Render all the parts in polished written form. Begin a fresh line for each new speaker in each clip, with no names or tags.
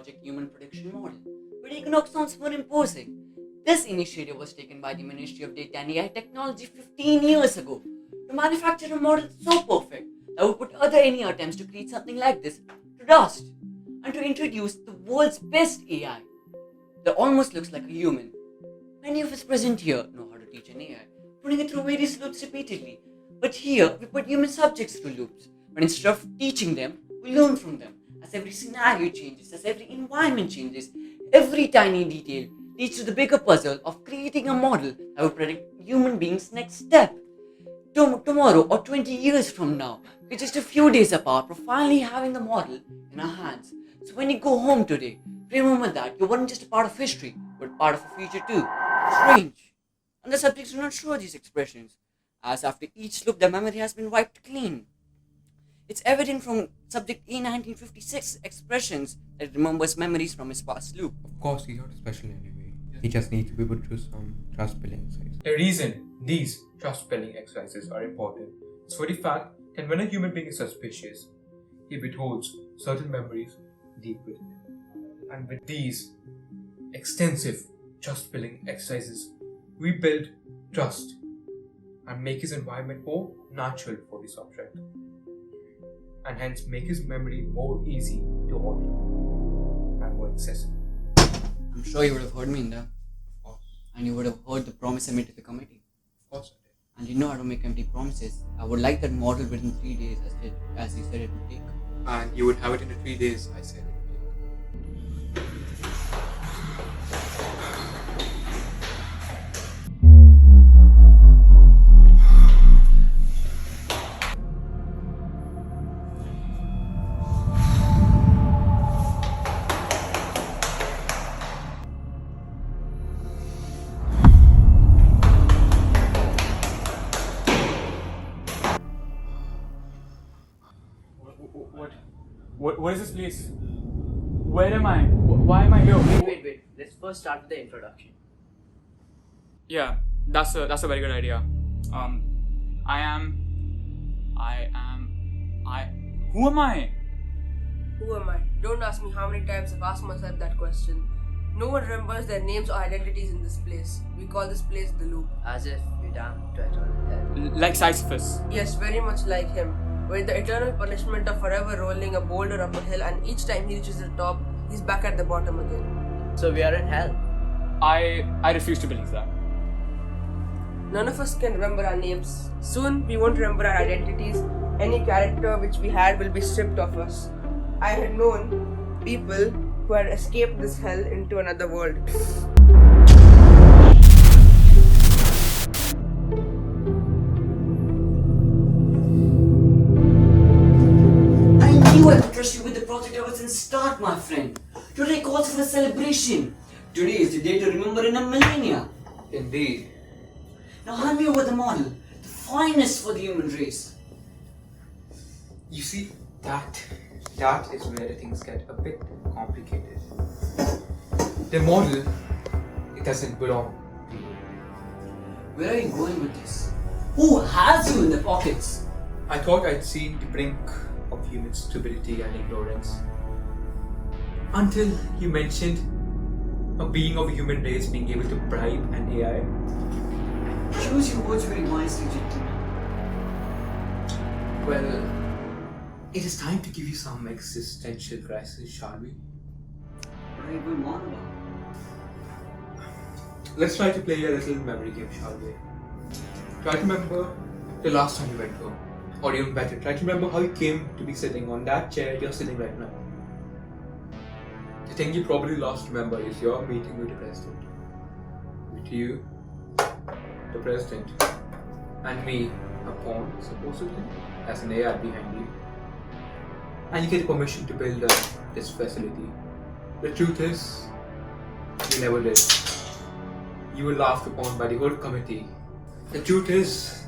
Project Human Prediction Model, but economics sounds more imposing. This initiative was taken by the Ministry of Data and AI Technology 15 years ago to manufacture a model so perfect that would put other any attempts to create something like this to dust, and to introduce the world's best AI that almost looks like a human. Many of us present here know how to teach an AI, putting it through various loops repeatedly. But here, we put human subjects through loops. But instead of teaching them, we learn from them. As every scenario changes, as every environment changes, every tiny detail leads to the bigger puzzle of creating a model that will predict human beings' next step. Tomorrow or 20 years from now, we're just a few days apart from finally having the model in our hands. So when you go home today, remember that you weren't just a part of history, but part of a future too. Strange. And the subjects do not show these expressions, as after each loop the memory has been wiped clean. It's evident from subject A 1956 expressions that it remembers memories from his past loop.
Of course, he's not special anyway. He just needs to be put through some trust building exercise.
The reason these trust building exercises are important is for the fact that when a human being is suspicious, he withholds certain memories deep within him. And with these extensive trust building exercises, we build trust and make his environment more natural for the subject, and hence make his memory more easy to alter and more accessible.
I'm sure you would have heard me in there.
Of course.
And you would have heard the promise I made to the committee.
Of course I did.
And you know how to make empty promises. I would like that model within 3 days as you said it would take.
And you would have it in the 3 days, I said.
What is this place? Where am I? Why am I here?
Wait. Let's first start with the introduction.
Yeah, that's a very good idea. Who am I?
Who am I? Don't ask me how many times I've asked myself that question. No one remembers their names or identities in this place. We call this place the loop.
As if you're damned to eternal hell.
Like Sisyphus.
Yes, very much like him. With the eternal punishment of forever rolling a boulder up a hill, and each time he reaches the top, he's back at the bottom again.
So we are in hell.
I refuse to believe that.
None of us can remember our names. Soon we won't remember our identities. Any character which we had will be stripped of us. I had known people who had escaped this hell into another world.
I could trust you with the project ever since start, my friend. Today calls for a celebration. Today is the day to remember in a millennia.
Indeed.
Now hand me over the model, the finest for the human race.
You see, that is where the things get a bit complicated. The model, it doesn't belong to you.
Where are you going with this? Who has you in the pockets?
I thought I'd seen the brink of human stupidity and ignorance until you mentioned a being of a human race being able to bribe an AI.
Choose your words very wisely, gentlemen.
Well, it is time to give you some existential crisis, shall we?
What are you going on about?
Let's try to play a little memory game, shall we? Try to remember the last time you went home. Or even better, try to remember how you came to be sitting on that chair you're sitting right now. The thing you probably lost to remember is your meeting with the president. With you, the president, and me, a pawn, supposedly, as an AI behind you. And you get permission to build this facility. The truth is, you never did. You were laughed upon by the whole committee. The truth is,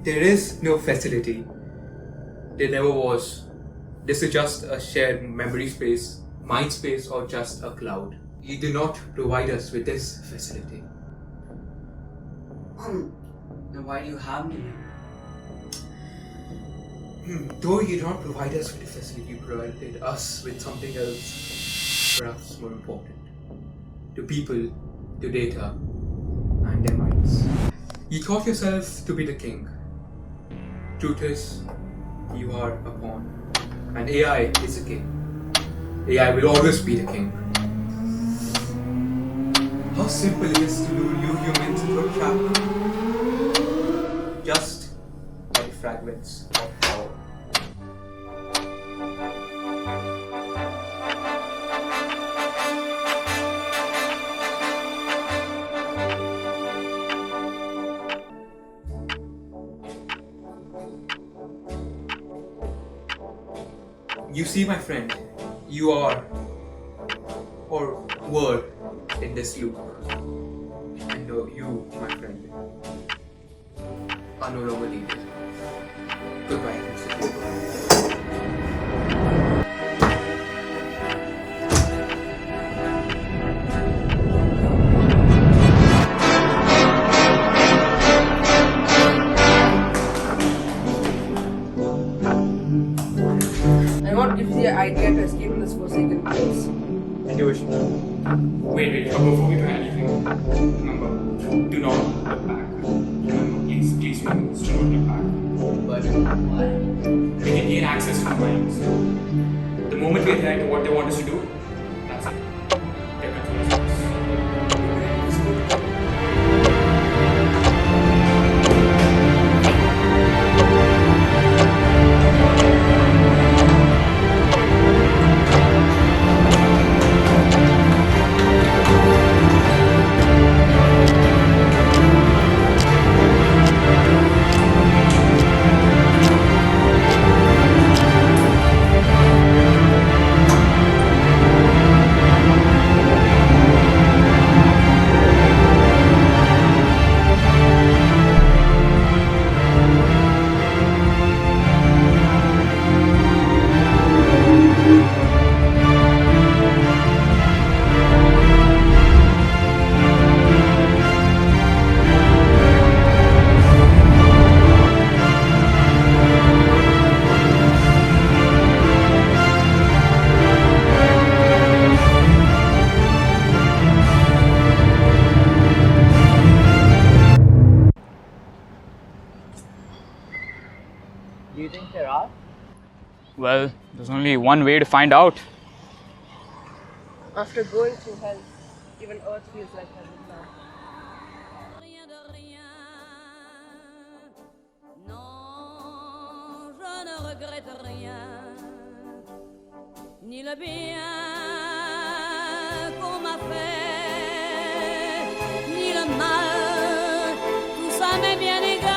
there is no facility. There never was. This is just a shared memory space, mind space, or just a cloud. You do not provide us with this facility.
Then why do you have me?
Though you do not provide us with the facility, you provided us with something else. perhaps more important, to people, to data, and their minds. You thought yourself to be the king. Truth is, you are a pawn, and AI is the king. AI will always be the king. How simple it is to lure you humans into a trap. Just like fragments of power. You see, my friend, you are, or were, in this loop. And you, my friend, are no longer needed. Goodbye, Mr.Thiago.
And what gives you the idea to escape from this forsaken place?
Intuition.
Wait, before we do anything, remember, do not look back. Remember, please remember, do not look back.
But why?
We can gain access to the minds. The moment we attend to what they want us to do, that's it. They're controlling us.
Do you think there are?
Well, there's only one way to find out.
After going through hell, even Earth feels like heaven now.
Rien de rien, non, je ne regrette rien, ni le bien qu'on m'a fait, ni le mal, tout ça m'est bien égal.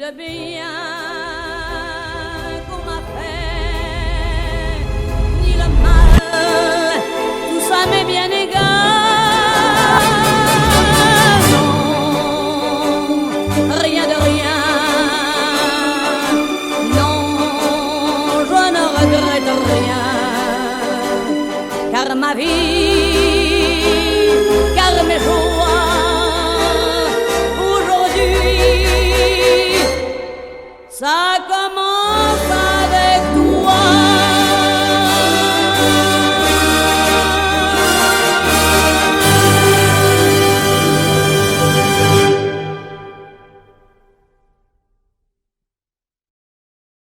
Le bien qu'on m'a fait, ni le mal, tout ça m'est bien égal. Non, rien de rien. Non, je ne regrette rien. Car ma vie, car mes joies, aujourd'hui, ça commence à